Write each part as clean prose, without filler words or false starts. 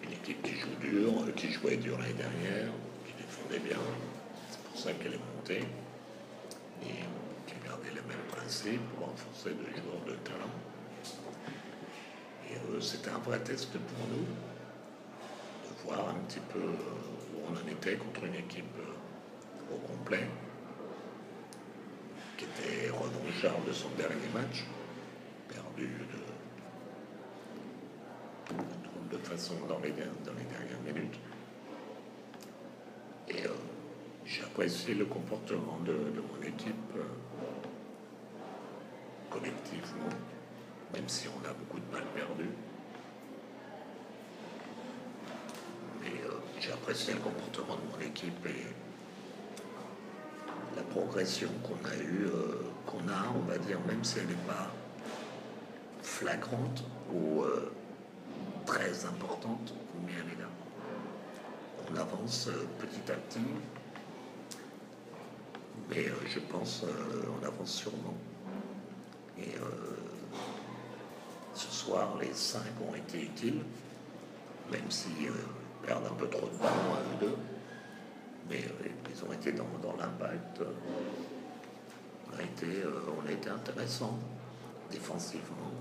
une équipe qui joue dur, qui jouait dur l'année dernière, qui défendait bien. C'est pour ça qu'elle est montée. Et qui a gardé les mêmes principes pour renforcer des joueurs de talent. Et c'était un vrai test pour nous de voir un petit peu où on en était contre une équipe au complet, qui était revancharde de son dernier match, perdu de façon dans les dernières minutes. Et j'ai apprécié le comportement de mon équipe collectivement, même si on a beaucoup de balles perdues. Mais j'ai apprécié le comportement de mon équipe et la progression qu'on a eue, on va dire, même si elle n'est pas flagrante ou très importante, mais elle est là. On avance petit à petit, mais je pense on avance sûrement. Et ce soir, les 5 ont été utiles, même s'ils perdent un peu trop de ballons à eux deux. Mais ils ont été dans l'impact. On a été intéressant défensivement.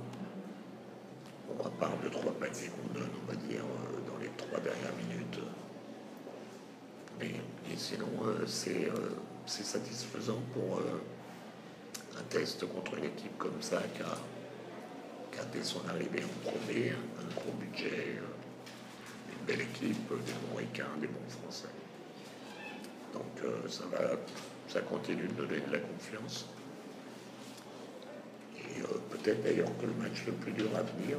On part de 3 paniers qu'on donne, on va dire, dans les 3 dernières minutes. Et sinon, c'est satisfaisant pour un test contre une équipe comme ça qui a dès son arrivée en Pro B, un gros budget, une belle équipe, des bons Ricains, des bons Français. Donc ça continue de donner de la confiance. Et peut-être d'ailleurs que le match le plus dur à venir,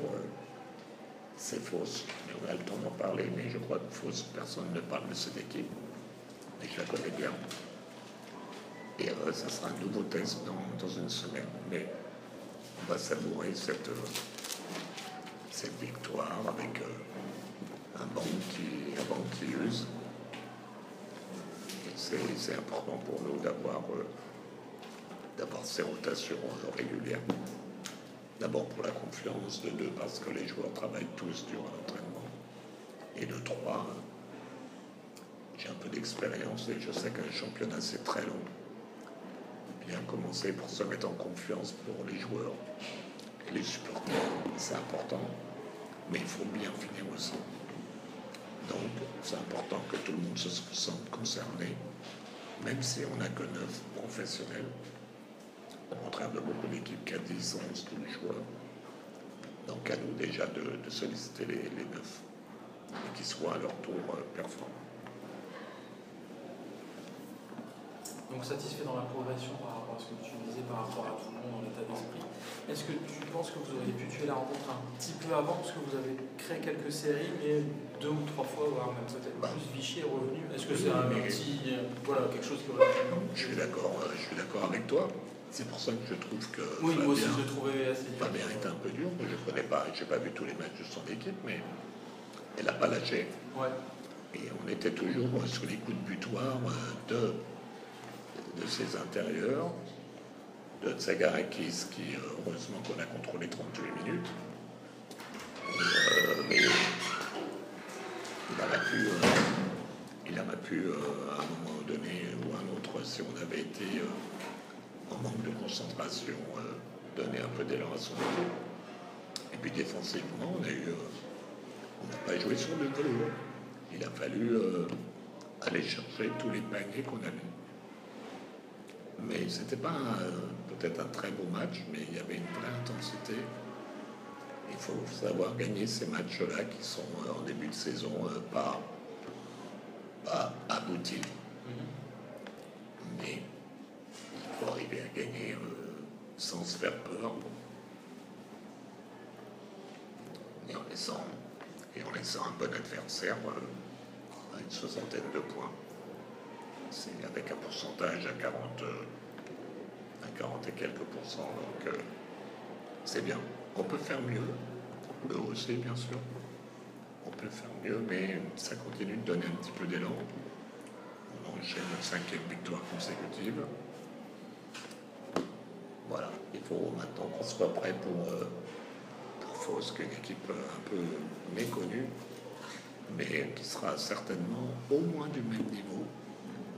c'est Fos. Mais on a le temps d'en parler, mais je crois que Fos, personne ne parle de cette équipe. Mais je la connais bien. Et ça sera un nouveau test dans une semaine. Mais on va savourer cette victoire avec un banc qui use. C'est important pour nous d'avoir ces rotations régulières. D'abord pour la confiance, de 2 parce que les joueurs travaillent tous durant l'entraînement. Et de 3, j'ai un peu d'expérience et je sais qu'un championnat c'est très long. Bien commencer pour se mettre en confiance pour les joueurs et les supporters, c'est important, mais il faut bien finir aussi. Donc c'est important que tout le monde se sente concerné, même si on n'a que 9 professionnels, au contraire de beaucoup d'équipes qui a 10, 11, tous les joueurs. Donc à nous déjà de solliciter les 9 et qu'ils soient à leur tour performants. Donc satisfait dans la progression par rapport à ce que tu disais, par rapport à tout le monde dans l'état d'esprit. Est-ce que tu penses que vous auriez pu tuer la rencontre un petit peu avant, parce que vous avez créé quelques séries, mais 2 ou 3 fois, voire même peut-être plus, Vichy est revenu. Est-ce que c'est quelque chose qui aurait pu... Je suis d'accord avec toi. C'est pour ça que je trouve que oui, moi aussi je le trouvais assez dur. Fabien était un peu dur. Je ne connais pas, j'ai pas vu tous les matchs de son équipe, mais elle n'a pas lâché. Ouais. Et on était toujours sur les coups de butoir de ses intérieurs, de Tsagarakis qui, heureusement qu'on a contrôlé 38 minutes. Mais il aurait pu, à un moment donné ou à un autre, si on avait été en manque de concentration, donner un peu d'élan à son équipe. Et puis défensivement, on n'a pas joué sur le vélo. Il a fallu aller chercher tous les paniers qu'on a mis. Mais c'était pas peut-être un très beau match, mais il y avait une vraie intensité. Il faut savoir gagner ces matchs-là qui sont en début de saison pas aboutis. Mais il faut arriver à gagner sans se faire peur et en laissant un bon adversaire à une 60aine de points. C'est avec un pourcentage à 40 et quelques pourcents, donc c'est bien. On peut faire mieux, eux aussi bien sûr. On peut faire mieux, mais ça continue de donner un petit peu d'élan. On enchaîne une 5e victoire consécutive. Voilà, il faut maintenant qu'on soit prêt pour Fos, qui est une équipe un peu méconnue, mais qui sera certainement au moins du même niveau,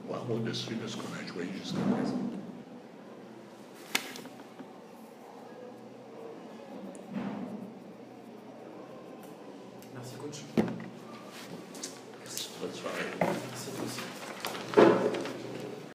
voire au-dessus de ce qu'on a joué jusqu'à présent. Merci coach. Merci, bonne soirée. Merci aussi.